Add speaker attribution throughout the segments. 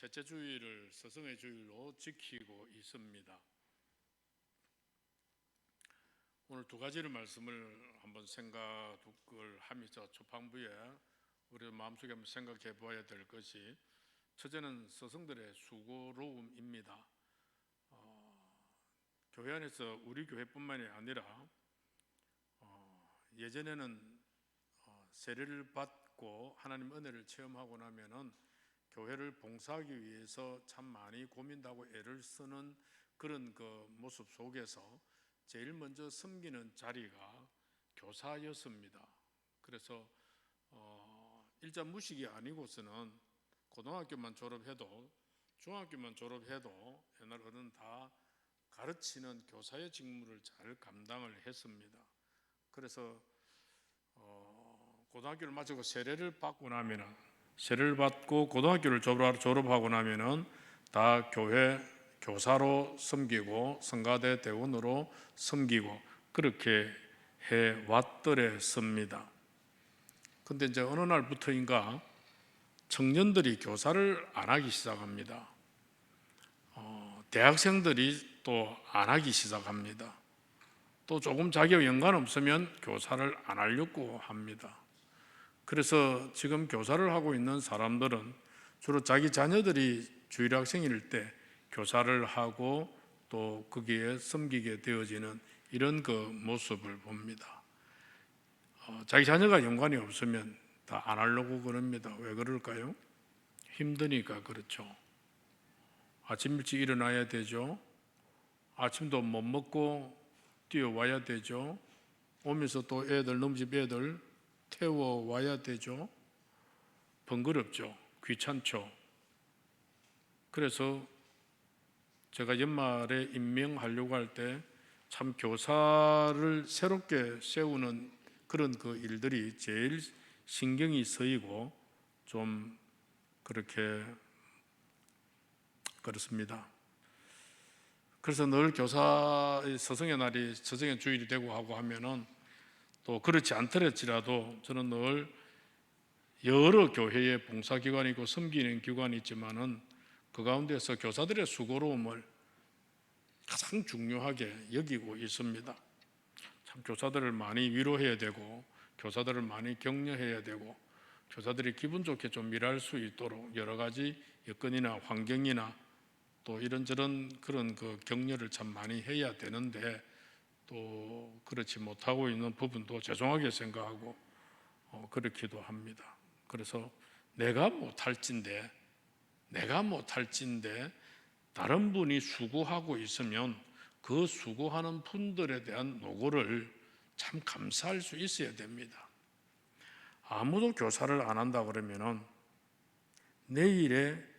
Speaker 1: 셋째 주일을 스승의 주일로 지키고 있습니다. 오늘 두 가지를 말씀을 한번 생각을 하면서 초판부에 우리 마음속에 한번 생각해 보아야 될 것이, 첫째는 스승들의 수고로움입니다. 교회 안에서 우리 교회뿐만이 아니라 예전에는 세례를 받고 하나님 은혜를 체험하고 나면은 교회를 봉사하기 위해서 참 많이 고민하고 애를 쓰는 그런 그 모습 속에서 제일 먼저 섬기는 자리가 교사였습니다. 그래서 일자 무식이 아니고서는 고등학교만 졸업해도 중학교만 졸업해도 옛날 어른 다 가르치는 교사의 직무를 잘 감당을 했습니다. 그래서 고등학교를 마치고 세례를 받고 고등학교를 졸업하고 나면은 다 교회 교사로 섬기고 성가대 대원으로 섬기고 그렇게 해 왔더랬습니다. 근데 이제 어느 날부터인가 청년들이 교사를 안 하기 시작합니다. 대학생들이 또 안 하기 시작합니다. 또 조금 자기와 연관 없으면 교사를 안 하려고 합니다. 그래서 지금 교사를 하고 있는 사람들은 주로 자기 자녀들이 주일학생일 때 교사를 하고 또 거기에 섬기게 되어지는 이런 그 모습을 봅니다. 자기 자녀가 연관이 없으면 다 안 하려고 그럽니다. 왜 그럴까요? 힘드니까 그렇죠. 아침 일찍 일어나야 되죠. 아침도 못 먹고 뛰어와야 되죠. 오면서 또 애들 넘집 애들 태워와야 되죠. 번거롭죠. 귀찮죠. 그래서 제가 연말에 임명하려고 할 때 참 교사를 새롭게 세우는 그런 그 일들이 제일 신경이 쓰이고 좀 그렇게 그렇습니다. 그래서 늘 교사의 스승의 날이 스승의 주일이 되고 하고 하면은 또 그렇지 않더라도 저는 늘 여러 교회의 봉사기관이고 섬기는 기관이 있지만은 그 가운데서 교사들의 수고로움을 가장 중요하게 여기고 있습니다. 참 교사들을 많이 위로해야 되고 교사들을 많이 격려해야 되고 교사들이 기분 좋게 좀 일할 수 있도록 여러 가지 여건이나 환경이나 또 이런저런 그런 그 격려를 참 많이 해야 되는데 또 그렇지 못하고 있는 부분도 죄송하게 생각하고 그렇기도 합니다. 그래서 내가 못할진데 다른 분이 수고하고 있으면 그 수고하는 분들에 대한 노고를 참 감사할 수 있어야 됩니다. 아무도 교사를 안 한다 그러면은 내일의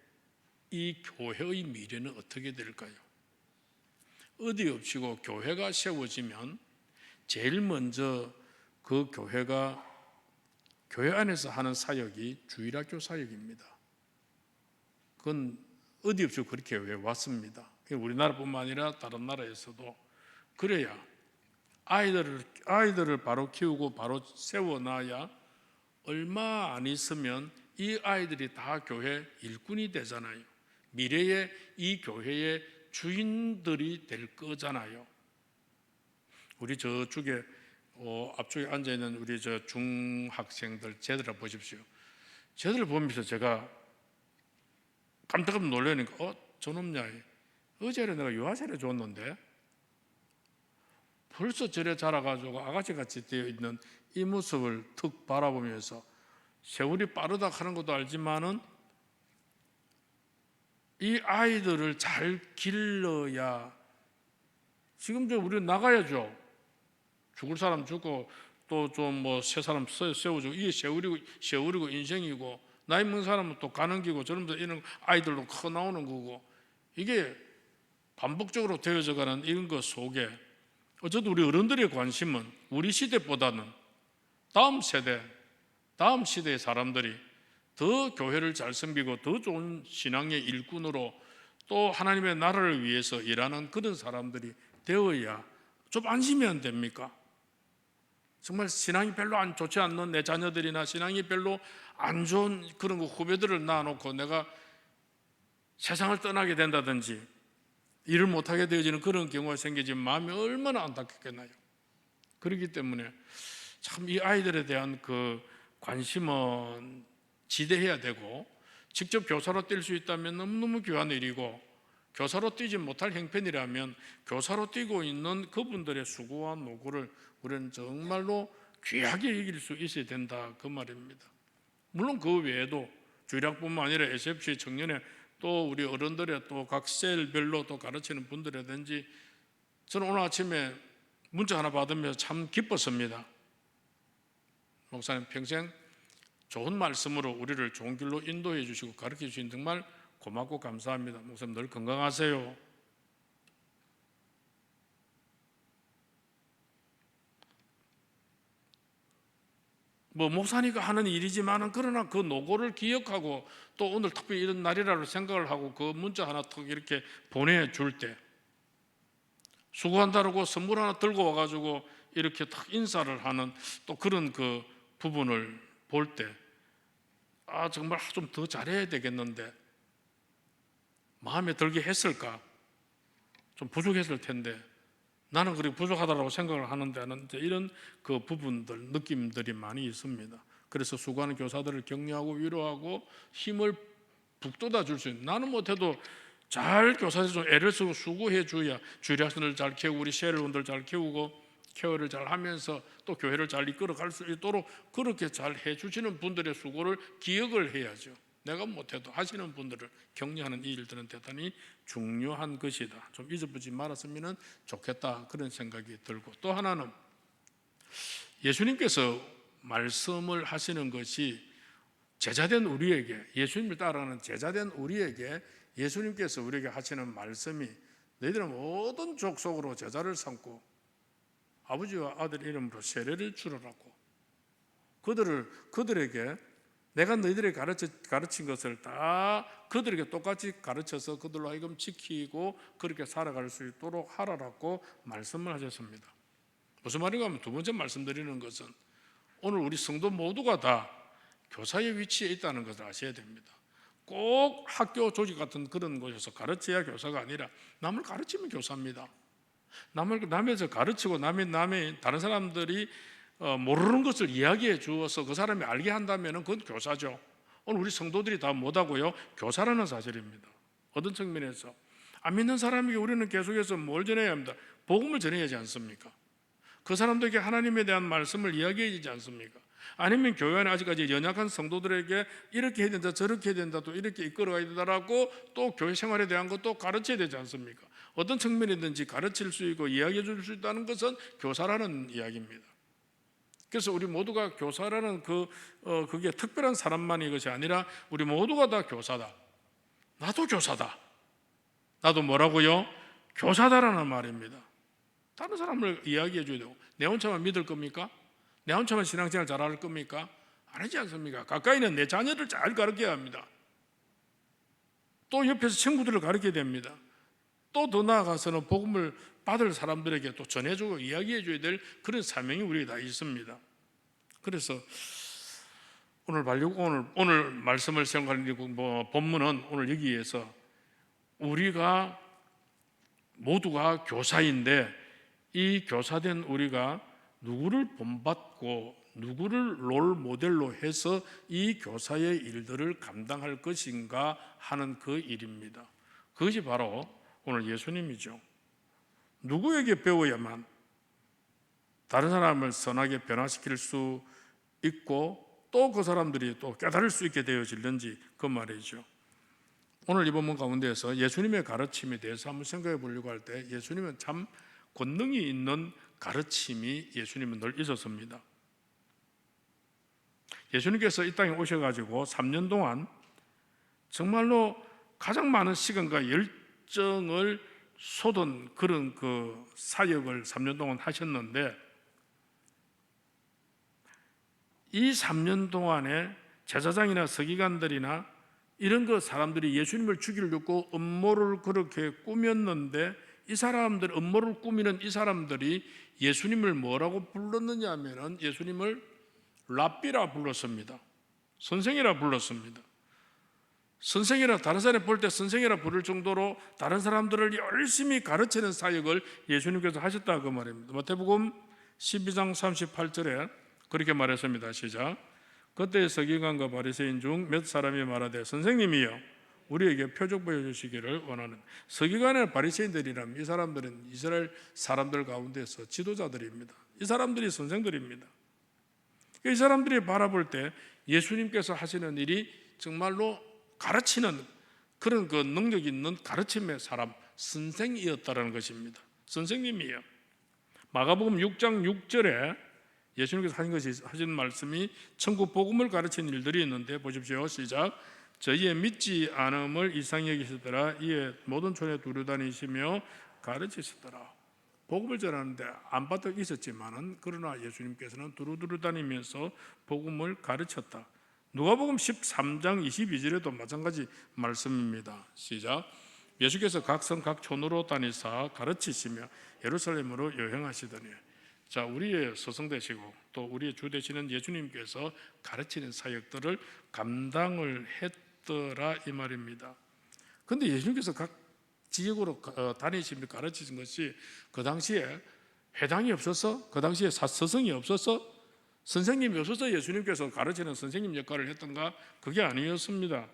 Speaker 1: 이 교회의 미래는 어떻게 될까요? 어디 없이고 교회가 세워지면 제일 먼저 그 교회가 교회 안에서 하는 사역이 주일학교 사역입니다. 그건 어디 없이 그렇게 해왔습니다. 우리나라뿐만 아니라 다른 나라에서도 그래야 아이들을 바로 키우고 바로 세워놔야 얼마 안 있으면 이 아이들이 다 교회 일꾼이 되잖아요. 미래의 이 교회의 주인들이 될 거잖아요. 우리 저쪽에 앞쪽에 앉아있는 우리 저 중학생들 쟤들을 보십시오. 쟤들을 보면서 제가 깜짝 놀라니까 저놈냐, 어제는 내가 유아세례 줬는데 벌써 저래 자라가지고 아가씨같이 되어 있는 이 모습을 툭 바라보면서 세월이 빠르다 하는 것도 알지만은 이 아이들을 잘 길러야 지금 우리는 나가야죠. 죽을 사람 죽고 또 좀 뭐 새 사람 세워주고 이게 세월이고 인생이고 나이 먹은 사람은 또 가는 기고 저놈들 이런 아이들도 커 나오는 거고 이게 반복적으로 되어져 가는 이런 것 속에 어쨌든 우리 어른들의 관심은 우리 시대보다는 다음 시대의 사람들이 더 교회를 잘 섬기고 더 좋은 신앙의 일꾼으로 또 하나님의 나라를 위해서 일하는 그런 사람들이 되어야 좀 안심이 안 됩니까? 정말 신앙이 별로 안 좋지 않는 내 자녀들이나 신앙이 별로 안 좋은 그런 후배들을 낳아놓고 내가 세상을 떠나게 된다든지 일을 못하게 되어지는 그런 경우가 생기지 마음이 얼마나 안타깝겠나요? 그렇기 때문에 참 이 아이들에 대한 그 관심은 지대해야 되고, 직접 교사로 뛸 수 있다면 너무너무 귀한 일이고, 교사로 뛰지 못할 형편이라면 교사로 뛰고 있는 그분들의 수고와 노고를 우리는 정말로 귀하게 여길 수 있어야 된다, 그 말입니다. 물론 그 외에도 주일학뿐만 아니라 SFC 청년회 또 우리 어른들의 또 각 셀별로 또 가르치는 분들이라든지, 저는 오늘 아침에 문자 하나 받으면서 참 기뻤습니다. 목사님 평생 좋은 말씀으로 우리를 좋은 길로 인도해 주시고 가르쳐 주신 정말 고맙고 감사합니다. 목사님 늘 건강하세요. 뭐 목사니까 하는 일이지만은 그러나 그 노고를 기억하고 또 오늘 특별히 이런 날이라고 생각을 하고 그 문자 하나 턱 이렇게 보내줄 때 수고한다고 선물 하나 들고 와가지고 이렇게 딱 인사를 하는 또 그런 그 부분을 볼 때, 아 정말 좀 더 잘해야 되겠는데 마음에 들게 했을까? 좀 부족했을 텐데 나는 그렇게 부족하다고 생각을 하는데 이런 그 부분들, 느낌들이 많이 있습니다. 그래서 수고하는 교사들을 격려하고 위로하고 힘을 북돋아 줄 수 있는, 나는 못해도 잘 교사들 좀 애를 쓰고 수고해 줘야 주일학생들 잘 키우고 우리 셀원들 잘 키우고 케어를 잘 하면서 또 교회를 잘 이끌어 갈 수 있도록 그렇게 잘 해주시는 분들의 수고를 기억을 해야죠. 내가 못해도 하시는 분들을 격려하는 이 일들은 대단히 중요한 것이다. 좀 잊어보지 말았으면 좋겠다, 그런 생각이 들고, 또 하나는 예수님께서 말씀을 하시는 것이 제자된 우리에게, 예수님을 따라가는 제자된 우리에게 예수님께서 우리에게 하시는 말씀이, 너희들은 모든 족속으로 제자를 삼고 아버지와 아들 이름으로 세례를 주라고, 그들에게 내가 너희들에게 가르친 것을 다 그들에게 똑같이 가르쳐서 그들로 하여금 지키고 그렇게 살아갈 수 있도록 하라고 말씀을 하셨습니다. 무슨 말인가 하면, 두 번째 말씀드리는 것은 오늘 우리 성도 모두가 다 교사의 위치에 있다는 것을 아셔야 됩니다. 꼭 학교 조직 같은 그런 곳에서 가르쳐야 교사가 아니라 남을 가르치면 교사입니다. 남에서 가르치고 남의 다른 사람들이 모르는 것을 이야기해 주어서 그 사람이 알게 한다면 그건 교사죠. 오늘 우리 성도들이 다 못하고요, 교사라는 사실입니다. 어떤 측면에서 안 믿는 사람에게 우리는 계속해서 뭘 전해야 합니다? 복음을 전해야 하지 않습니까? 그 사람들에게 하나님에 대한 말씀을 이야기해야 되지 않습니까? 아니면 교회 안에 아직까지 연약한 성도들에게 이렇게 해야 된다, 저렇게 해야 된다, 또 이렇게 이끌어가야 된다라고 또 교회 생활에 대한 것도 가르쳐야 되지 않습니까? 어떤 측면이든지 가르칠 수 있고 이야기해 줄 수 있다는 것은 교사라는 이야기입니다. 그래서 우리 모두가 교사라는 그게 특별한 사람만이 것이 아니라 우리 모두가 다 교사다. 나도 교사다. 나도 뭐라고요? 교사다라는 말입니다. 다른 사람을 이야기해 줘야 되고, 내 혼자만 믿을 겁니까? 내 혼자만 신앙생활 잘할 겁니까? 아니지 않습니까? 가까이는 내 자녀를 잘 가르쳐야 합니다. 또 옆에서 친구들을 가르쳐야 됩니다. 또 더 나아가서는 복음을 받을 사람들에게 또 전해주고 이야기해줘야 될 그런 사명이 우리에게 다 있습니다. 그래서 오늘 말씀을 생각하는 본문은 오늘 여기에서 우리가 모두가 교사인데, 이 교사된 우리가 누구를 본받고 누구를 롤 모델로 해서 이 교사의 일들을 감당할 것인가 하는 그 일입니다. 그것이 바로 오늘 예수님이죠. 누구에게 배워야만 다른 사람을 선하게 변화시킬 수 있고 또 그 사람들이 또 깨달을 수 있게 되어질는지, 그 말이죠. 오늘 이 본문 가운데에서 예수님의 가르침에 대해서 한번 생각해 보려고 할 때, 예수님은 참 권능이 있는 가르침이 예수님은 늘 있었습니다. 예수님께서 이 땅에 오셔가지고 3년 동안 정말로 가장 많은 시간과 열정을 쏟은 그런 그 사역을 3년 동안 하셨는데, 이 3년 동안에 제사장이나 서기관들이나 이런 그 사람들이 예수님을 죽이려고 음모를 그렇게 꾸몄는데, 이 사람들, 음모를 꾸미는 이 사람들이 예수님을 뭐라고 불렀느냐 하면은 예수님을 랍비라 불렀습니다. 선생이라 불렀습니다. 선생이라 다른 사람이 볼 때 선생이라 부를 정도로 다른 사람들을 열심히 가르치는 사역을 예수님께서 하셨다 그 말입니다. 마태복음 12장 38절에 그렇게 말했습니다. 시작. 그때 서기관과 바리새인 중 몇 사람이 말하되 선생님이여 우리에게 표적 보여주시기를 원하는. 서기관의 바리새인들이라면 이 사람들은 이스라엘 사람들 가운데서 지도자들입니다. 이 사람들이 선생들입니다. 이 사람들이 바라볼 때 예수님께서 하시는 일이 정말로 가르치는 그런 그 능력 있는 가르침의 사람, 선생이었다는 것입니다. 선생님이에요. 마가복음 6장 6절에 예수님께서 하신 말씀이 천국 복음을 가르치는 일들이 있는데 보십시오. 시작. 저희의 믿지 않음을 이상히 여기시더라. 이에 모든 촌에 두루다니시며 가르치시더라. 복음을 전하는데 안팎에 있었지만은 그러나 예수님께서는 두루두루 다니면서 복음을 가르쳤다. 누가복음 13장 22절에도 마찬가지 말씀입니다. 시작. 예수께서 각 성 각 촌으로 다니사 가르치시며 예루살렘으로 여행하시더니. 자, 우리의 스승 되시고 또 우리의 주 되시는 예수님께서 가르치는 사역들을 감당을 했더라 이 말입니다. 그런데 예수님께서 각 지역으로 다니시며 가르치신 것이 그 당시에 회당이 없어서, 그 당시에 스승이 없어서, 선생님이 없어서 예수님께서 가르치는 선생님 역할을 했던가? 그게 아니었습니다.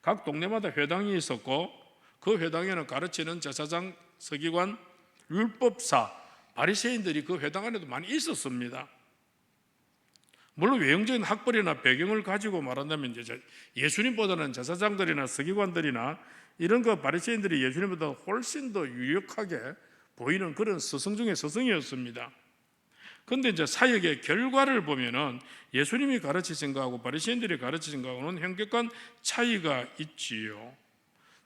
Speaker 1: 각 동네마다 회당이 있었고 그 회당에는 가르치는 제사장, 서기관, 율법사, 바리새인들이 그 회당 안에도 많이 있었습니다. 물론 외형적인 학벌이나 배경을 가지고 말한다면 이제 예수님보다는 제사장들이나 서기관들이나 이런 그 바리새인들이 예수님보다 훨씬 더 유력하게 보이는 그런 스승 중에 스승이었습니다. 그런데 이제 사역의 결과를 보면은 예수님이 가르치신 거하고 바리새인들이 가르치신 거하고는 현격한 차이가 있지요.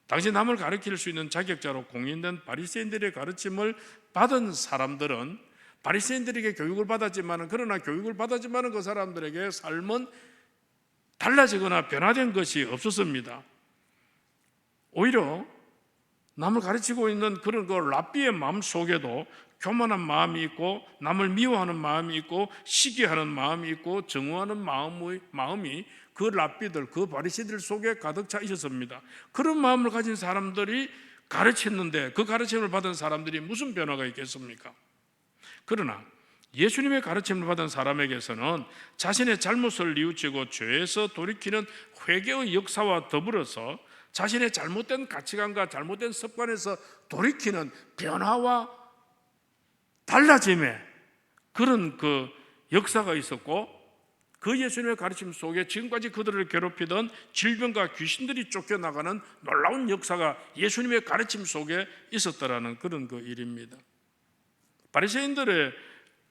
Speaker 1: 당시 남을 가르칠 수 있는 자격자로 공인된 바리새인들의 가르침을 받은 사람들은 바리새인들에게 교육을 받았지만은 그러나 교육을 받았지만은 그 사람들에게 삶은 달라지거나 변화된 것이 없었습니다. 오히려 남을 가르치고 있는 그런 그 랍비의 마음 속에도 교만한 마음이 있고 남을 미워하는 마음이 있고 시기하는 마음이 있고 정오하는 마음이 그 랍비들, 그 바리새인들 속에 가득 차 있었습니다. 그런 마음을 가진 사람들이 가르쳤는데 그 가르침을 받은 사람들이 무슨 변화가 있겠습니까? 그러나 예수님의 가르침을 받은 사람에게서는 자신의 잘못을 뉘우치고 죄에서 돌이키는 회개의 역사와 더불어서 자신의 잘못된 가치관과 잘못된 습관에서 돌이키는 변화와 달라짐의 그런 그 역사가 있었고 그 예수님의 가르침 속에 지금까지 그들을 괴롭히던 질병과 귀신들이 쫓겨나가는 놀라운 역사가 예수님의 가르침 속에 있었다라는 그런 그 일입니다. 바리새인들의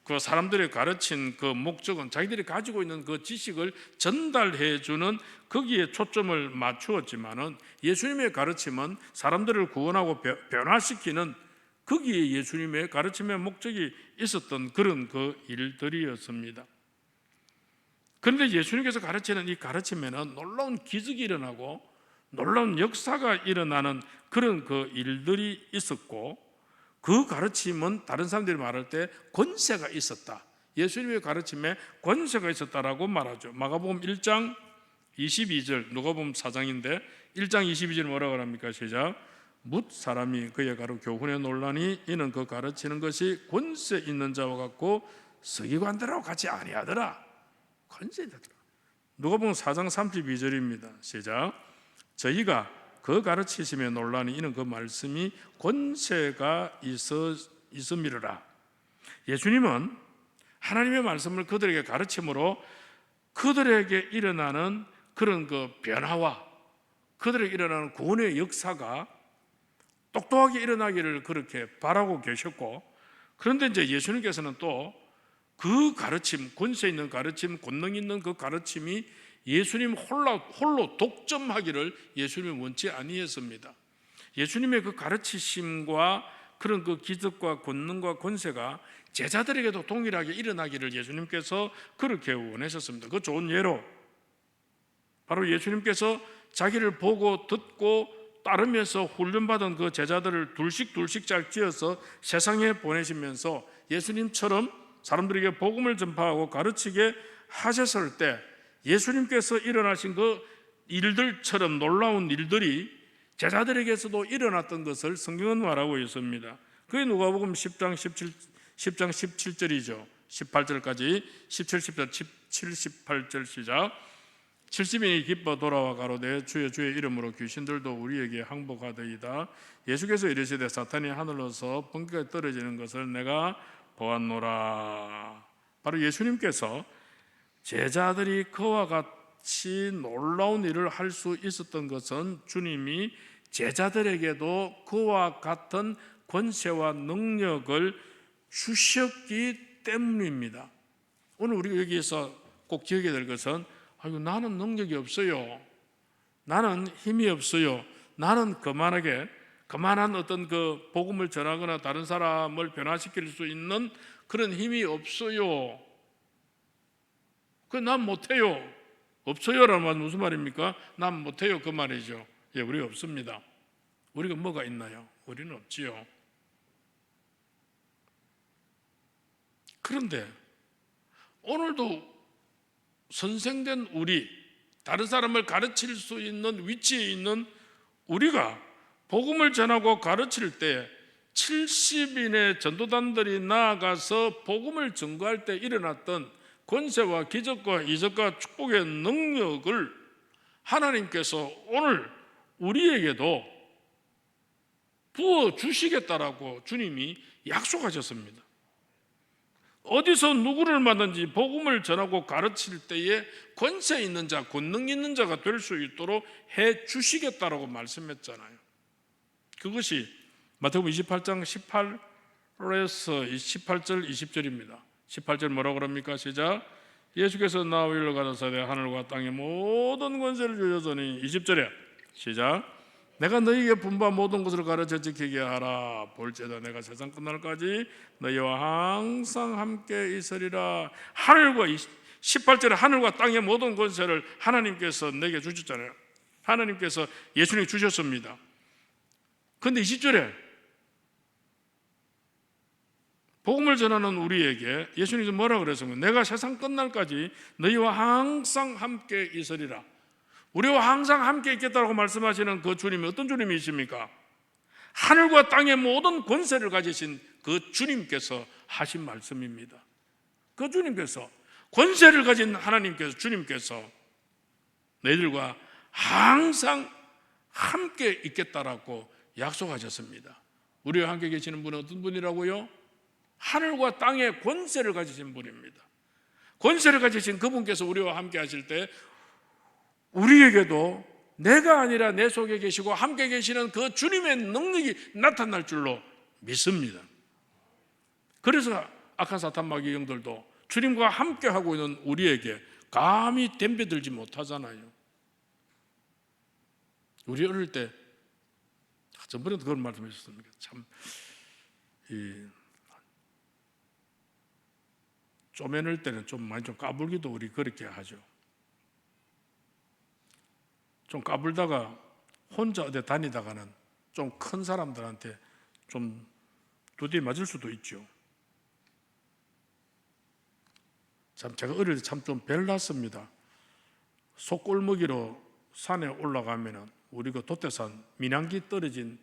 Speaker 1: 그 사람들이 가르친 그 목적은 자기들이 가지고 있는 그 지식을 전달해 주는 거기에 초점을 맞추었지만은 예수님의 가르침은 사람들을 구원하고 변화시키는 거기에 예수님의 가르침의 목적이 있었던 그런 그 일들이었습니다. 그런데 예수님께서 가르치는 이 가르침에는 놀라운 기적이 일어나고 놀라운 역사가 일어나는 그런 그 일들이 있었고 그 가르침은 다른 사람들이 말할 때 권세가 있었다. 예수님의 가르침에 권세가 있었다라고 말하죠. 마가복음 1장 22절, 누가복음 4장인데 1장 22절 뭐라고 합니까? 시작. 뭇 사람이 그에 가로 교훈에 논라니 이는 그 가르치는 것이 권세 있는 자와 같고 서기관들하고 같이 아니하더라. 권세 있더라. 누가복음 4장 32절입니다. 시작. 저희가 그 가르치심에 논란이 이는 그 말씀이 권세가 있음이라. 예수님은 하나님의 말씀을 그들에게 가르침으로 그들에게 일어나는 그런 그 변화와 그들에게 일어나는 구원의 역사가 똑똑하게 일어나기를 그렇게 바라고 계셨고, 그런데 이제 예수님께서는 또 그 가르침, 권세 있는 가르침, 권능 있는 그 가르침이 예수님 홀로 독점하기를 예수님이 원치 아니했습니다. 예수님의 그 가르치심과 그런 그 기적과 권능과 권세가 제자들에게도 동일하게 일어나기를 예수님께서 그렇게 원하셨습니다. 그 좋은 예로 바로 예수님께서 자기를 보고 듣고 따르면서 훈련받은 그 제자들을 둘씩 짝지어서 세상에 보내시면서 예수님처럼 사람들에게 복음을 전파하고 가르치게 하셨을 때 예수님께서 일어나신 그 일들처럼 놀라운 일들이 제자들에게서도 일어났던 것을 성경은 말하고 있습니다. 그게 누가복음 10장 17절이죠. 18절까지 17, 18, 18절 시작. 70인이 기뻐 돌아와 가로되 주의 이름으로 귀신들도 우리에게 항복하더이다. 예수께서 이르시되 사탄이 하늘로서 번개가 떨어지는 것을 내가 보았노라. 바로 예수님께서 제자들이 그와 같이 놀라운 일을 할 수 있었던 것은 주님이 제자들에게도 그와 같은 권세와 능력을 주셨기 때문입니다. 오늘 우리가 여기에서 꼭 기억해야 될 것은 아이고 나는 능력이 없어요. 나는 힘이 없어요. 나는 그만한 어떤 그 복음을 전하거나 다른 사람을 변화시킬 수 있는 그런 힘이 없어요. 난 못해요. 없어요라는 말은 무슨 말입니까? 난 못해요 그 말이죠. 예, 우리가 없습니다. 우리가 뭐가 있나요? 우리는 없지요. 그런데 오늘도 선생된 우리, 다른 사람을 가르칠 수 있는 위치에 있는 우리가 복음을 전하고 가르칠 때 70인의 전도단들이 나아가서 복음을 전거할 때 일어났던 권세와 기적과 이적과 축복의 능력을 하나님께서 오늘 우리에게도 부어주시겠다라고 주님이 약속하셨습니다. 어디서 누구를 만든지 복음을 전하고 가르칠 때에 권세 있는 자, 권능 있는 자가 될 수 있도록 해 주시겠다라고 말씀했잖아요. 그것이 마태복음 28장 18에서 18절 20절입니다. 18절 뭐라고 그럽니까? 시작. 예수께서 나와 일러 가라사대 하늘과 땅의 모든 권세를 주셨으니 20절에 시작. 내가 너희에게 분부한 모든 것을 가르쳐 지키게 하라. 볼지어다 내가 세상 끝날까지 너희와 항상 함께 있으리라. 하늘과 18절에 하늘과 땅의 모든 권세를 하나님께서 내게 주셨잖아요. 하나님께서 예수님이 주셨습니다. 그런데 20절에 복음을 전하는 우리에게 예수님이 뭐라고 그랬습니까? 내가 세상 끝날까지 너희와 항상 함께 있으리라. 우리와 항상 함께 있겠다고 말씀하시는 그 주님이 어떤 주님이십니까? 하늘과 땅의 모든 권세를 가지신 그 주님께서 하신 말씀입니다. 그 주님께서, 권세를 가진 하나님께서, 주님께서 너희들과 항상 함께 있겠다라고 약속하셨습니다. 우리와 함께 계시는 분은 어떤 분이라고요? 하늘과 땅의 권세를 가지신 분입니다. 권세를 가지신 그분께서 우리와 함께 하실 때 우리에게도 내가 아니라 내 속에 계시고 함께 계시는 그 주님의 능력이 나타날 줄로 믿습니다. 그래서 악한 사탄 마귀 영들도 주님과 함께 하고 있는 우리에게 감히 덤벼들지 못하잖아요. 우리 어릴 때 전번에도 그런 말씀하셨습니다. 참 쪼매낼 때는 좀 많이 좀 까불기도 우리 그렇게 하죠. 좀 까불다가 혼자 어디 다니다가는 좀 큰 사람들한테 좀 두드려 맞을 수도 있죠. 참 제가 어릴 때 참 좀 별났습니다. 속골먹이로 산에 올라가면은 우리 그 도태산 민항기 떨어진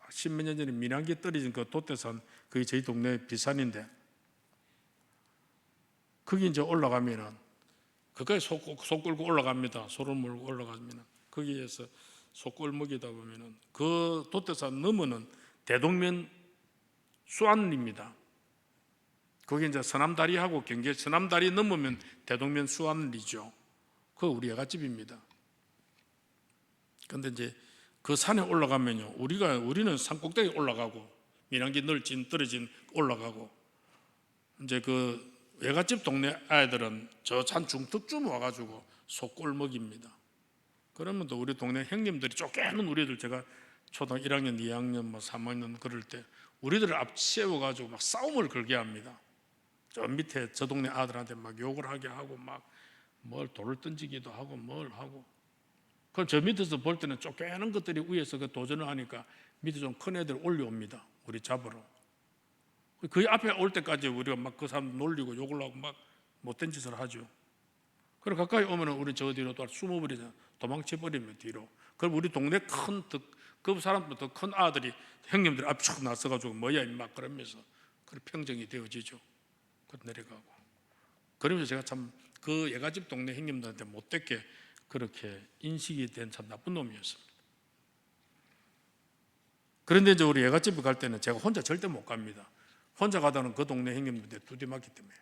Speaker 1: 10몇 년 전에 민항기 떨어진 그 도태산 그게 저희 동네 비산인데 거기 이제 올라가면은 그까지 속 끌고 올라갑니다. 소를 몰고 올라가면은 거기에서 속골먹이다 보면은 그 도태산 넘어는 대동면 수안리입니다. 거기 이제 서남다리하고 경계 서남다리 넘으면 대동면 수안리죠. 그거 우리 애갓집입니다. 그런데 이제 그 산에 올라가면요, 우리는 산 꼭대기 올라가고 민항기 널진 떨어진 올라가고 이제 그 외갓집 동네 아이들은 저 산 중턱쯤 와가지고 속골먹입니다. 그러면 또 우리 동네 형님들이 쫓겨는 우리들 제가 초등 1학년, 2학년, 3학년 그럴 때 우리들을 앞세워가지고 막 싸움을 걸게 합니다. 저 밑에 저 동네 아들한테 막 욕을 하게 하고 막 뭘 돌을 던지기도 하고 뭘 하고. 그럼 저 밑에서 볼 때는 쫓겨는 것들이 위에서 그 도전을 하니까 밑에 좀 큰 애들 올려옵니다. 우리 잡으러. 그 앞에 올 때까지 우리가 막 그 사람 놀리고 욕을 하고 막 못된 짓을 하죠. 그리고 가까이 오면 우리 저 뒤로 또 숨어버리잖아. 도망쳐버리면 뒤로. 그럼 우리 동네 그 사람보다 더 큰 아들이 형님들이 앞에 쭉 나서가지고 뭐야 임마 그러면서 그 평정이 되어지죠. 그 내려가고. 그러면서 제가 참 그 예가집 동네 형님들한테 못되게 그렇게 인식이 된 참 나쁜 놈이었습니다. 그런데 이제 우리 예가집에 갈 때는 제가 혼자 절대 못 갑니다. 혼자 가다는 그 동네 형님들한테 두대 맞기 때문에.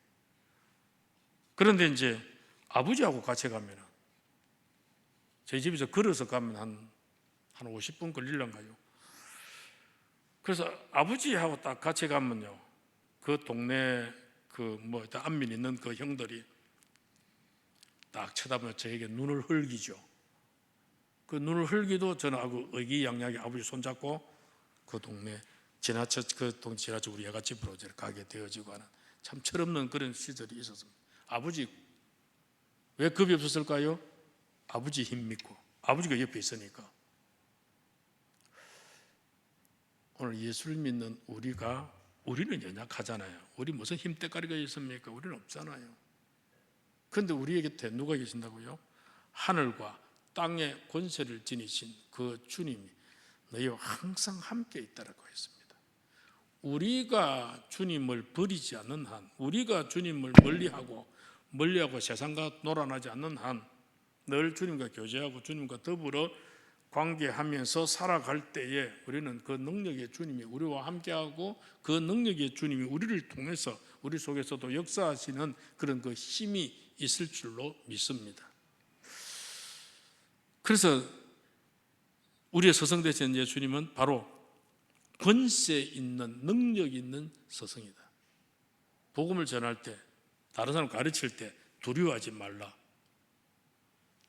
Speaker 1: 그런데 이제 아버지하고 같이 가면 저희 집에서 걸어서 가면 한 50분 걸리려는가요? 그래서 아버지하고 딱 같이 가면요, 그 동네 안면 있는 그 형들이 딱 쳐다보면 저에게 눈을 흘기죠. 그 눈을 흘기도 저는 아주 의기양양하게 아버지 손잡고 그 동네 지나쳐 우리 예가집으로 가게 되어지고 하는 참 철없는 그런 시절이 있었습니다. 아버지 왜 겁이 없었을까요? 아버지 힘 믿고 아버지가 옆에 있으니까. 오늘 예수를 믿는 우리는 연약하잖아요. 우리 무슨 힘대가리가 있습니까? 우리는 없잖아요. 그런데 우리의 곁에 누가 계신다고요? 하늘과 땅의 권세를 지니신 그 주님이 너희와 항상 함께 있다라고 했습니다. 우리가 주님을 버리지 않는 한, 우리가 주님을 멀리하고 세상과 놀아나지 않는 한, 늘 주님과 교제하고 주님과 더불어 관계하면서 살아갈 때에 우리는 그 능력의 주님이 우리와 함께하고 그 능력의 주님이 우리를 통해서 우리 속에서도 역사하시는 그런 그 힘이 있을 줄로 믿습니다. 그래서 우리의 서성되신 예수님은 바로 권세 있는 능력 있는 서성이다. 복음을 전할 때, 다른 사람 가르칠 때 두려워하지 말라.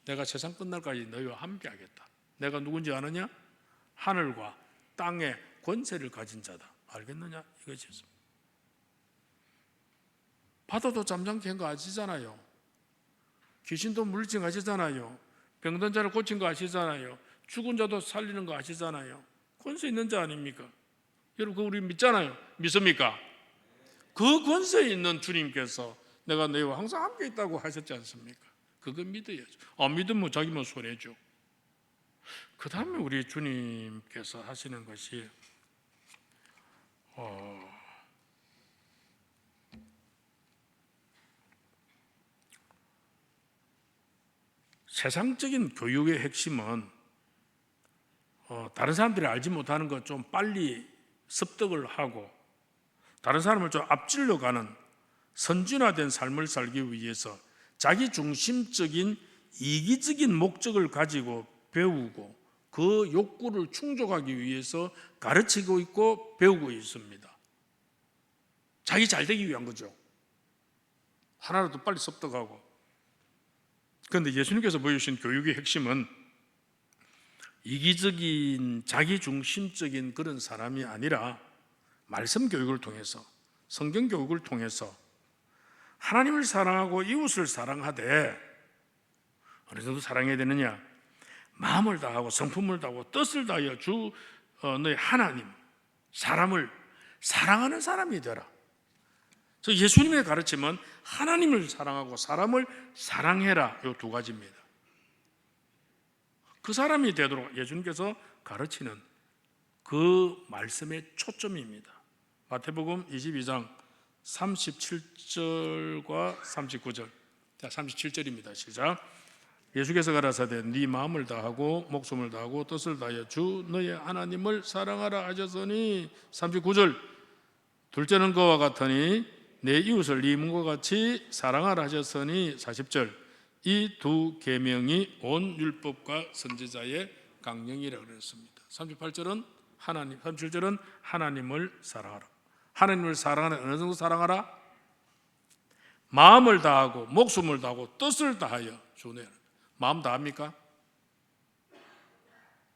Speaker 1: 내가 세상 끝날까지 너희와 함께 하겠다. 내가 누군지 아느냐? 하늘과 땅의 권세를 가진 자다. 알겠느냐? 이것이었습니다. 바다도 잠잠케 한 거 아시잖아요. 귀신도 물리친 거 아시잖아요. 병든 자를 고친 거 아시잖아요. 죽은 자도 살리는 거 아시잖아요. 권세 있는 자 아닙니까? 여러분, 그거 우리 믿잖아요. 믿습니까? 그 권세 있는 주님께서 내가 너희와 항상 함께 있다고 하셨지 않습니까? 그거 믿어야죠. 안 믿으면 자기만 손해죠. 그 다음에 우리 주님께서 하시는 것이 세상적인 교육의 핵심은 다른 사람들이 알지 못하는 것 좀 빨리 습득을 하고 다른 사람을 좀 앞질러 가는 선진화된 삶을 살기 위해서 자기 중심적인 이기적인 목적을 가지고 배우고 그 욕구를 충족하기 위해서 가르치고 있고 배우고 있습니다. 자기 잘 되기 위한 거죠. 하나라도 빨리 습득하고. 그런데 예수님께서 보여주신 교육의 핵심은 이기적인 자기 중심적인 그런 사람이 아니라 말씀 교육을 통해서, 성경 교육을 통해서 하나님을 사랑하고 이웃을 사랑하되 어느 정도 사랑해야 되느냐? 마음을 다하고 성품을 다하고 뜻을 다하여 너희 하나님, 사람을 사랑하는 사람이 되라. 그래서 예수님의 가르침은 하나님을 사랑하고 사람을 사랑해라, 이 두 가지입니다. 그 사람이 되도록 예수님께서 가르치는 그 말씀의 초점입니다. 마태복음 22장 37절과 39절. 자, 37절입니다. 시작. 예수께서 가라사대 네 마음을 다하고 목숨을 다하고 뜻을 다하여 주 너의 하나님을 사랑하라 하셨으니 39절. 둘째는 그와 같으니 내 이웃을 네 몸과 같이 사랑하라 하셨으니 40절. 이 두 계명이 온 율법과 선지자의 강령이라고 그랬습니다. 38절은 37절은 하나님을 사랑하라. 하나님을 사랑하는 어느 정도 사랑하라? 마음을 다하고 목숨을 다하고 뜻을 다하여 주네. 마음 다합니까?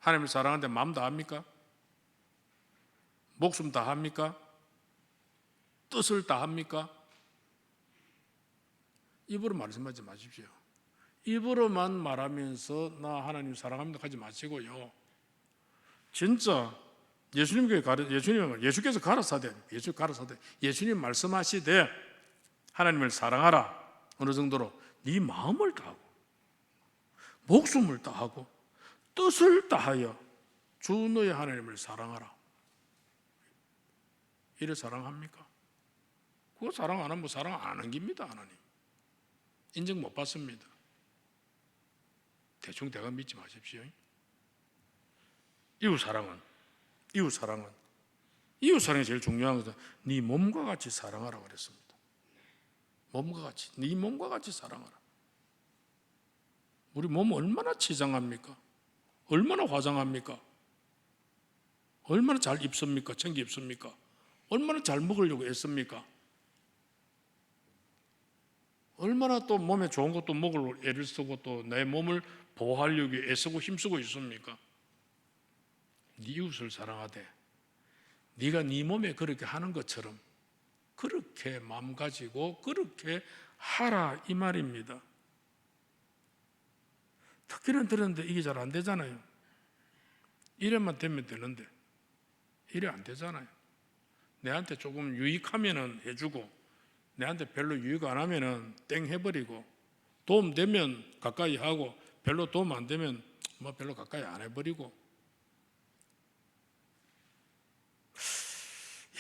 Speaker 1: 하나님을 사랑하는데 마음 다합니까? 목숨 다합니까? 뜻을 다합니까? 입으로 말씀하지 마십시오. 입으로만 말하면서 나 하나님 사랑합니다 하지 마시고요. 진짜 예수께서 가라사대 예수님 말씀하시되 하나님을 사랑하라. 어느 정도로? 네 마음을 다하고 목숨을 다하고 뜻을 다하여 주 너의 하나님을 사랑하라. 이래 사랑합니까? 그거 사랑 안 하면 사랑 안 한깁니다. 하나님 인정 못 받습니다. 대충 대가 믿지 마십시오. 이웃사랑이 제일 중요한 것은 네 몸과 같이 사랑하라고 그랬습니다. 몸과 같이, 네 몸과 같이 사랑하라. 우리 몸 얼마나 치장합니까? 얼마나 화장합니까? 얼마나 잘 입습니까? 챙겨 입습니까? 얼마나 잘 먹으려고 애씁니까? 얼마나 또 몸에 좋은 것도 먹으려고 애를 쓰고 또 내 몸을 보호하려고 애쓰고 힘쓰고 있습니까? 네 이웃을 사랑하되 네가 네 몸에 그렇게 하는 것처럼 그렇게 마음 가지고 그렇게 하라 이 말입니다. 듣기는 들었는데 이게 잘 안 되잖아요. 이래만 되면 되는데 이래 안 되잖아요. 내한테 조금 유익하면은 해주고 내한테 별로 유익 안 하면은 땡 해버리고 도움 되면 가까이 하고 별로 도움 안 되면 뭐 별로 가까이 안 해버리고.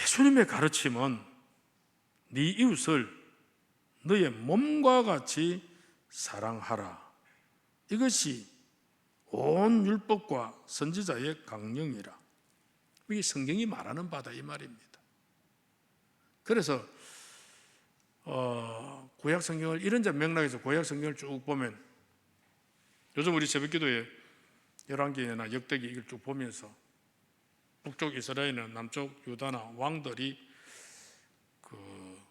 Speaker 1: 예수님의 가르침은 네 이웃을 너의 몸과 같이 사랑하라. 이것이 온 율법과 선지자의 강령이라. 이게 성경이 말하는 바다 이 말입니다. 그래서 구약 성경을 이런 맥락에서 구약 성경을 쭉 보면 요즘 우리 새벽기도에 열왕기나 역대기 이걸 쭉 보면서 북쪽 이스라엘이나 남쪽 유다나 왕들이 그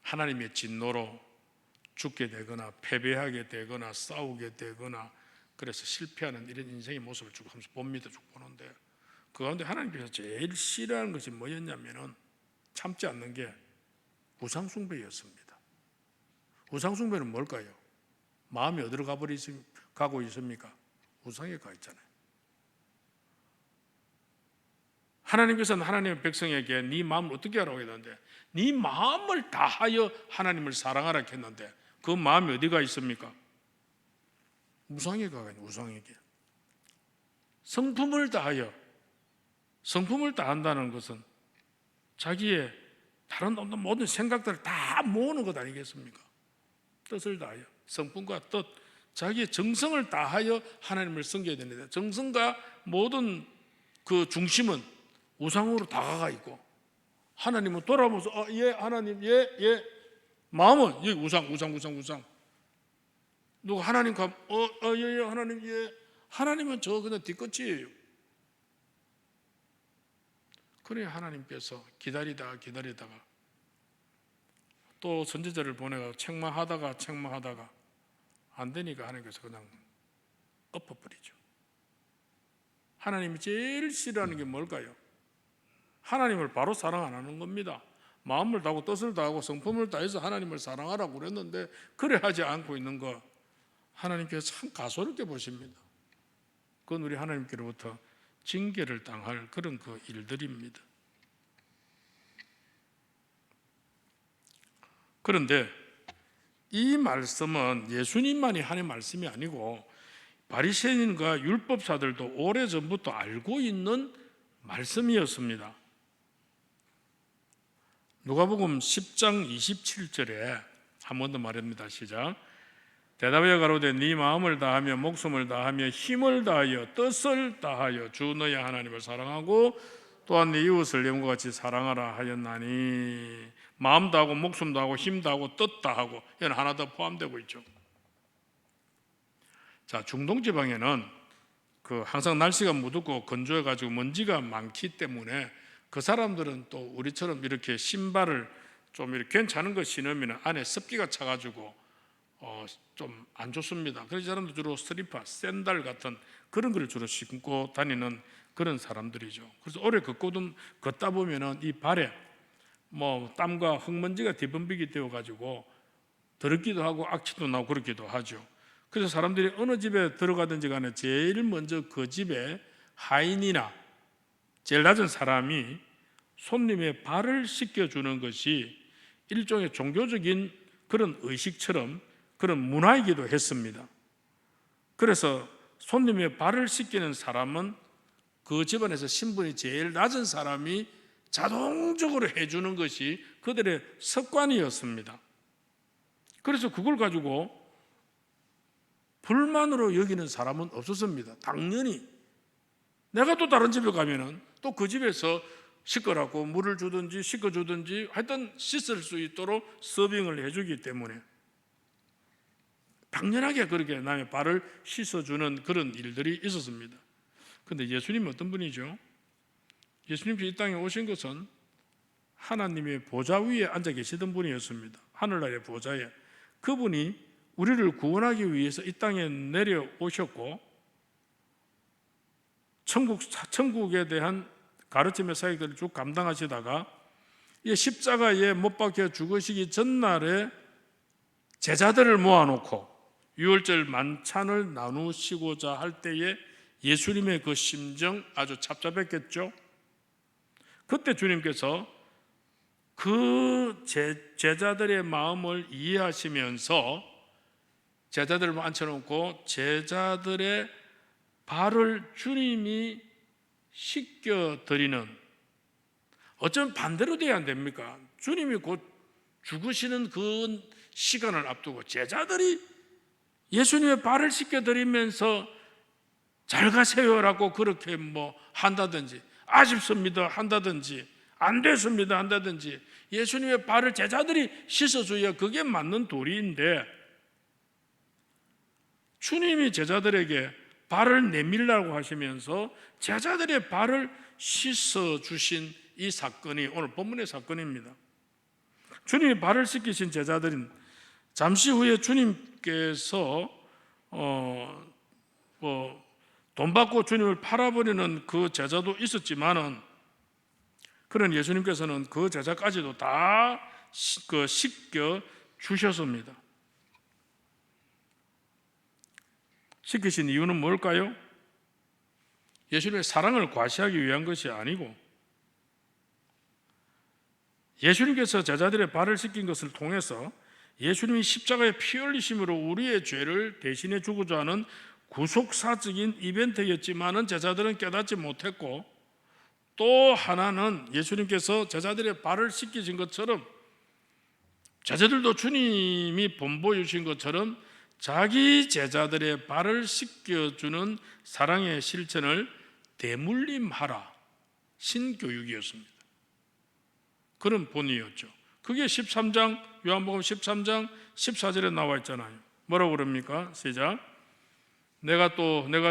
Speaker 1: 하나님의 진노로 죽게 되거나 패배하게 되거나 싸우게 되거나 그래서 실패하는 이런 인생의 모습을 쭉 하면서 봅니다. 쭉 보는데 그 가운데 하나님께서 제일 싫어하는 것이 뭐였냐면은 참지 않는 게 우상숭배였습니다. 우상숭배는 뭘까요? 마음이 어디로 가고 있습니까? 우상에 가 있잖아요. 하나님께서는 하나님의 백성에게 네 마음을 어떻게 하라고 했는데 네 마음을 다하여 하나님을 사랑하라 했는데 그 마음이 어디가 있습니까? 우상에 가 있는 우상에게. 성품을 다한다는 것은 자기의 다른 모든 생각들을 다 모으는 것 아니겠습니까? 뜻을 다하여 성품과 뜻 자기의 정성을 다하여 하나님을 섬겨야 되는데 정성과 모든 그 중심은 우상으로 다가가 있고 하나님은 돌아보면서 예 하나님 예 마음은 예 우상 누가 하나님 가면 예 하나님 예 하나님은 저 그냥 뒤끝이에요. 그래 하나님께서 기다리다가 또 선지자를 보내가 책망하다가 안 되니까 하나님께서 그냥 엎어버리죠. 하나님이 제일 싫어하는 게 뭘까요? 하나님을 바로 사랑 안 하는 겁니다. 마음을 다하고 뜻을 다하고 성품을 다해서 하나님을 사랑하라고 그랬는데 그래 하지 않고 있는 거 하나님께서 참 가소롭게 보십니다. 그건 우리 하나님께로부터 징계를 당할 그런 그 일들입니다. 그런데 이 말씀은 예수님만이 하는 말씀이 아니고 바리새인과 율법사들도 오래전부터 알고 있는 말씀이었습니다. 누가복음 10장 27절에 한 번 더 말합니다. 시작. 대답하여 가로되 네 마음을 다하며 목숨을 다하며 힘을 다하여 뜻을 다하여 주 너의 하나님을 사랑하고 또한 네 이웃을 네 몸과 같이 사랑하라 하였나니. 마음 다하고 목숨 다하고 힘 다하고 뜻 다하고 이건 하나 더 포함되고 있죠. 자, 중동 지방에는 그 항상 날씨가 무덥고 건조해 가지고 먼지가 많기 때문에 그 사람들은 또 우리처럼 이렇게 신발을 좀 이렇게 괜찮은 거 신으면 안에 습기가 차가지고 좀 안 좋습니다. 그래서 사람들 주로 슬리퍼, 샌들 같은 그런 걸 주로 신고 다니는 그런 사람들이죠. 그래서 오래 걷다 보면은 이 발에 뭐 땀과 흙먼지가 뒤범벅이 되어 가지고 더럽기도 하고 악취도 나고 그렇기도 하죠. 그래서 사람들이 어느 집에 들어가든지 간에 제일 먼저 그 집에 하인이나 제일 낮은 사람이 손님의 발을 씻겨주는 것이 일종의 종교적인 그런 의식처럼 그런 문화이기도 했습니다. 그래서 손님의 발을 씻기는 사람은 그 집안에서 신분이 제일 낮은 사람이 자동적으로 해주는 것이 그들의 습관이었습니다. 그래서 그걸 가지고 불만으로 여기는 사람은 없었습니다. 당연히 내가 또 다른 집에 가면은 또 그 집에서 씻으라고 물을 주든지 씻어주든지 하여튼 씻을 수 있도록 서빙을 해주기 때문에 당연하게 그렇게 남의 발을 씻어주는 그런 일들이 있었습니다. 그런데 예수님은 어떤 분이죠? 예수님이 이 땅에 오신 것은 하나님의 보좌 위에 앉아 계시던 분이었습니다. 하늘나라의 보좌에. 그분이 우리를 구원하기 위해서 이 땅에 내려오셨고 천국에 대한 가르침의 사역들을 쭉 감당하시다가 이 십자가에 못 박혀 죽으시기 전날에 제자들을 모아놓고 유월절 만찬을 나누시고자 할 때에 예수님의 그 심정 아주 답답했겠죠. 그때 주님께서 그 제자들의 마음을 이해하시면서 제자들을 앉혀놓고 제자들의 발을 주님이 씻겨드리는, 어쩌면 반대로 돼야 안 됩니까? 주님이 곧 죽으시는 그 시간을 앞두고 제자들이 예수님의 발을 씻겨드리면서 잘 가세요라고 그렇게 한다든지, 아쉽습니다 한다든지, 안 됐습니다 한다든지, 예수님의 발을 제자들이 씻어줘야 그게 맞는 도리인데, 주님이 제자들에게 발을 내밀라고 하시면서 제자들의 발을 씻어주신 이 사건이 오늘 본문의 사건입니다. 주님이 발을 씻기신 제자들은 잠시 후에 주님께서 돈 받고 주님을 팔아버리는 그 제자도 있었지만은, 그런 예수님께서는 그 제자까지도 다 씻겨 주셨습니다. 씻기신 이유는 뭘까요? 예수님의 사랑을 과시하기 위한 것이 아니고, 예수님께서 제자들의 발을 씻긴 것을 통해서 예수님이 십자가에 피 흘리심으로 우리의 죄를 대신해 주고자 하는 구속사적인 이벤트였지만은 제자들은 깨닫지 못했고, 또 하나는 예수님께서 제자들의 발을 씻기신 것처럼 제자들도 주님이 본보여 주신 것처럼 자기 제자들의 발을 씻겨주는 사랑의 실천을 대물림하라, 신교육이었습니다. 그런 본이었죠. 그게 13장, 요한복음 13장 14절에 나와 있잖아요. 뭐라고 그럽니까? 시작. 내가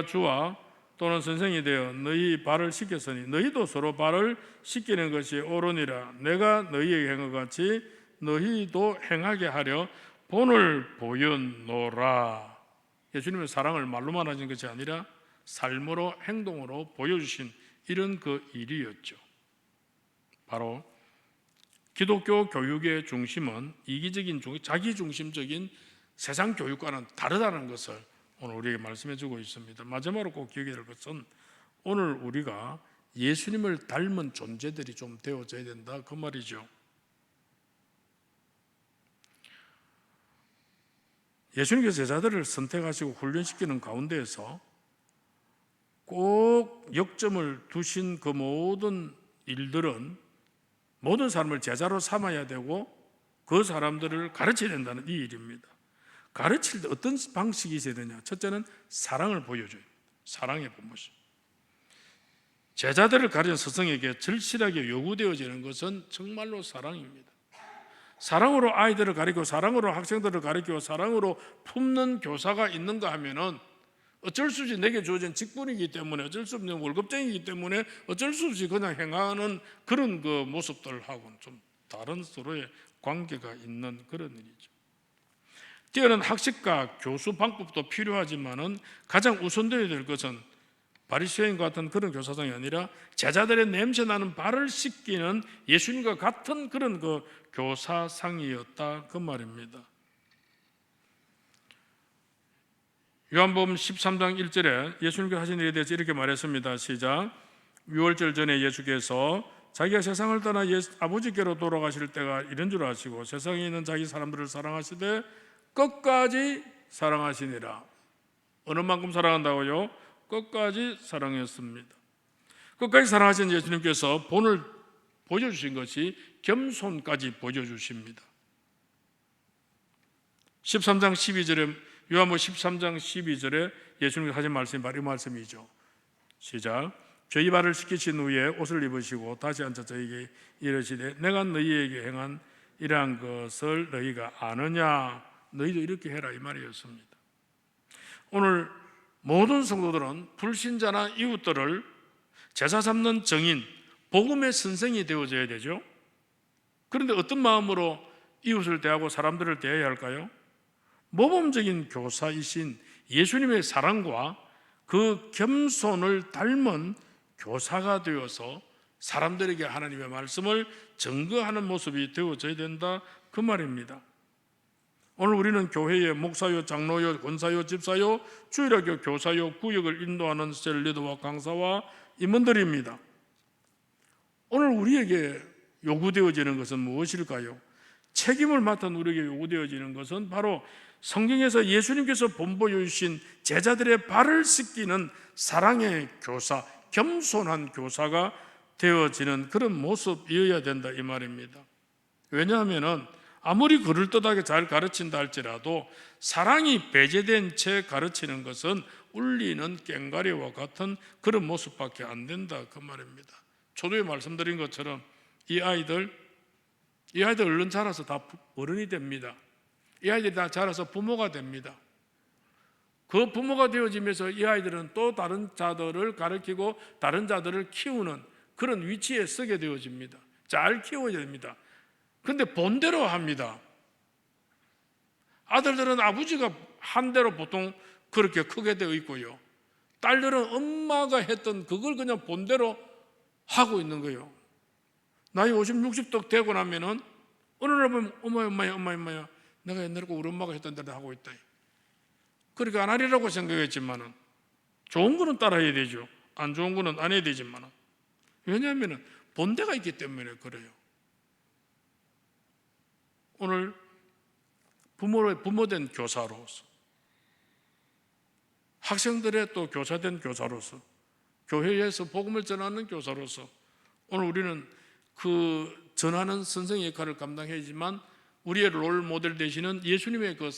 Speaker 1: 주와 또는 선생이 되어 너희 발을 씻겼으니 너희도 서로 발을 씻기는 것이 옳으니라. 내가 너희에게 행한 것 같이 너희도 행하게 하려 본을 보여노라. 예수님의 사랑을 말로만 하신 것이 아니라 삶으로, 행동으로 보여주신 이런 그 일이었죠. 바로 기독교 교육의 중심은 이기적인, 자기중심적인 세상 교육과는 다르다는 것을 오늘 우리에게 말씀해 주고 있습니다. 마지막으로 꼭 기억해야 될 것은 오늘 우리가 예수님을 닮은 존재들이 좀 되어져야 된다, 그 말이죠. 예수님께서 제자들을 선택하시고 훈련시키는 가운데에서 꼭 역점을 두신 그 모든 일들은 모든 사람을 제자로 삼아야 되고 그 사람들을 가르쳐야 된다는 이 일입니다. 가르칠 때 어떤 방식이 있어야 되냐? 첫째는 사랑을 보여줘요. 사랑의 본모습. 제자들을 가르친 스승에게 절실하게 요구되어지는 것은 정말로 사랑입니다. 사랑으로 아이들을 가르치고 사랑으로 학생들을 가르치고 사랑으로 품는 교사가 있는가 하면은 어쩔 수 없이 내게 주어진 직분이기 때문에, 어쩔 수 없는 월급쟁이기 때문에 어쩔 수 없이 그냥 행하는 그런 그 모습들하고는 좀 다른 서로의 관계가 있는 그런 일이죠. 뛰어난 학식과 교수 방법도 필요하지만은 가장 우선되어야 될 것은 바리새인 같은 그런 교사상이 아니라 제자들의 냄새나는 발을 씻기는 예수님과 같은 그런 그 교사상이었다, 그 말입니다. 요한복음 13장 1절에 예수님께서 하신 일에 대해서 이렇게 말했습니다. 시작. 유월절 전에 예수께서 자기가 세상을 떠나 아버지께로 돌아가실 때가 이런 줄 아시고 세상에 있는 자기 사람들을 사랑하시되 끝까지 사랑하시니라. 어느 만큼 사랑한다고요? 끝까지 사랑했습니다. 끝까지 사랑하신 예수님께서 본을 보여주신 것이 겸손까지 보여주십니다. 13장 12절에 요한복음 13장 12절에 예수님께서 하신 말씀이 바로 이 말씀이죠. 시작. 저희 발을 씻기신 후에 옷을 입으시고 다시 앉아 저에게 이르시되 내가 너희에게 행한 이러한 것을 너희가 아느냐? 너희도 이렇게 해라 이 말이었습니다. 오늘 모든 성도들은 불신자나 이웃들을 제사 잡는 정인, 복음의 선생이 되어져야 되죠. 그런데 어떤 마음으로 이웃을 대하고 사람들을 대해야 할까요? 모범적인 교사이신 예수님의 사랑과 그 겸손을 닮은 교사가 되어서 사람들에게 하나님의 말씀을 증거하는 모습이 되어져야 된다 그 말입니다. 오늘 우리는 교회의 목사요, 장로요, 권사요, 집사요, 주일학교 교사요, 구역을 인도하는 셀리더와 강사와 임원들입니다. 오늘 우리에게 요구되어지는 것은 무엇일까요? 책임을 맡은 우리에게 요구되어지는 것은 바로 성경에서 예수님께서 본보여 주신 제자들의 발을 씻기는 사랑의 교사, 겸손한 교사가 되어지는 그런 모습이어야 된다 이 말입니다. 왜냐하면 아무리 그럴듯하게 잘 가르친다 할지라도 사랑이 배제된 채 가르치는 것은 울리는 꽹과리와 같은 그런 모습밖에 안 된다 그 말입니다. 초두에 말씀드린 것처럼 이 아이들 얼른 자라서 다 어른이 됩니다. 이 아이들이 다 자라서 부모가 됩니다. 그 부모가 되어지면서 이 아이들은 또 다른 자들을 가르치고 다른 자들을 키우는 그런 위치에 서게 되어집니다. 잘 키워야 됩니다. 그런데 본대로 합니다. 아들들은 아버지가 한 대로 보통 그렇게 크게 되어 있고요. 딸들은 엄마가 했던 그걸 그냥 본대로 하고 있는 거예요. 나이 50, 60도 되고 나면은 어느 날 보면 엄마야 내가 옛날에 우리 엄마가 했던 대로 하고 있다. 그렇게 안 하리라고 생각했지만은 좋은 거는 따라야 되죠. 안 좋은 거는 안 해야 되지만은 왜냐하면 본대가 있기 때문에 그래요. 오늘 부모된 교사로서 학생들의 또 교사된 교사로서 교회에서 복음을 전하는 교사로서 오늘 우리는 그 전하는 선생의 역할을 감당해야지만 우리의 롤 모델 되시는 예수님의 그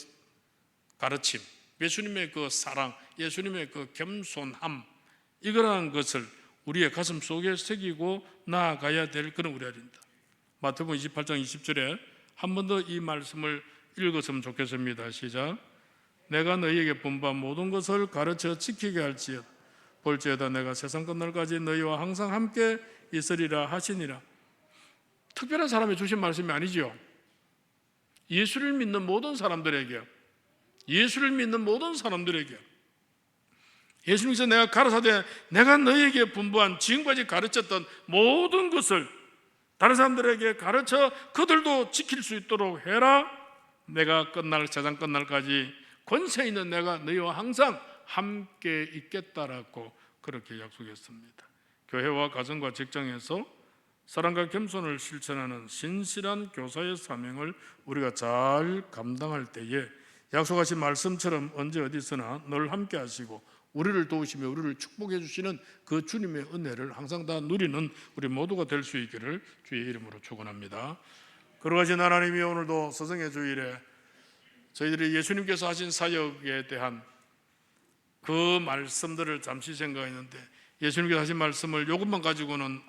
Speaker 1: 가르침, 예수님의 그 사랑, 예수님의 그 겸손함 이거라는 것을 우리의 가슴 속에 새기고 나아가야 될 그런 우리가 된다. 마태복음 28장 20절에 한 번 더 이 말씀을 읽었으면 좋겠습니다. 시작. 내가 너희에게 분부한 모든 것을 가르쳐 지키게 할지어다. 볼지어다 내가 세상 끝날까지 너희와 항상 함께 있으리라 하시니라. 특별한 사람이 주신 말씀이 아니죠. 예수를 믿는 모든 사람들에게 예수님께서 내가 가라사대 내가 너희에게 분부한 지금까지 가르쳤던 모든 것을 다른 사람들에게 가르쳐 그들도 지킬 수 있도록 해라. 내가 세상 끝날까지 권세 있는 내가 너희와 항상 함께 있겠다라고 그렇게 약속했습니다. 교회와 가정과 직장에서 사랑과 겸손을 실천하는 신실한 교사의 사명을 우리가 잘 감당할 때에 약속하신 말씀처럼 언제 어디서나 늘 함께 하시고 우리를 도우시며 우리를 축복해 주시는 그 주님의 은혜를 항상 다 누리는 우리 모두가 될 수 있기를 주의 이름으로 축원합니다. 그러하신 하나님이 오늘도 서성의 주일에 저희들이 예수님께서 하신 사역에 대한 그 말씀들을 잠시 생각했는데 예수님께서 하신 말씀을 이것만 가지고는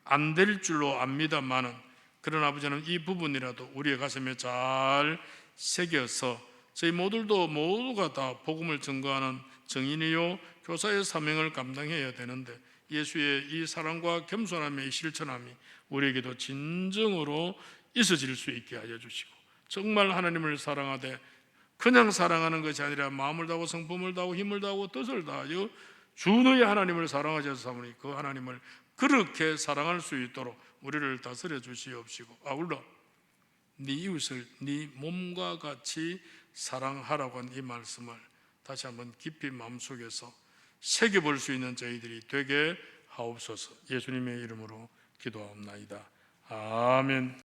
Speaker 1: 안 될 줄로 압니다만은 그런 아버지는 이 부분이라도 우리의 가슴에 잘 새겨서 저희 모두가 다 복음을 증거하는 정인이요 교사의 사명을 감당해야 되는데 예수의 이 사랑과 겸손함의 실천함이 우리에게도 진정으로 있어질 수 있게 하여 주시고 정말 하나님을 사랑하되 그냥 사랑하는 것이 아니라 마음을 다하고 성품을 다하고 힘을 다하고 뜻을 다하여 주 너의 하나님을 사랑하셔서 사모니 그 하나님을 그렇게 사랑할 수 있도록 우리를 다스려 주시옵시고 아울러 네 이웃을 네 몸과 같이 사랑하라고 한 이 말씀을 다시 한번 깊이 마음속에서 새겨볼 수 있는 저희들이 되게 하옵소서. 예수님의 이름으로 기도하옵나이다. 아멘.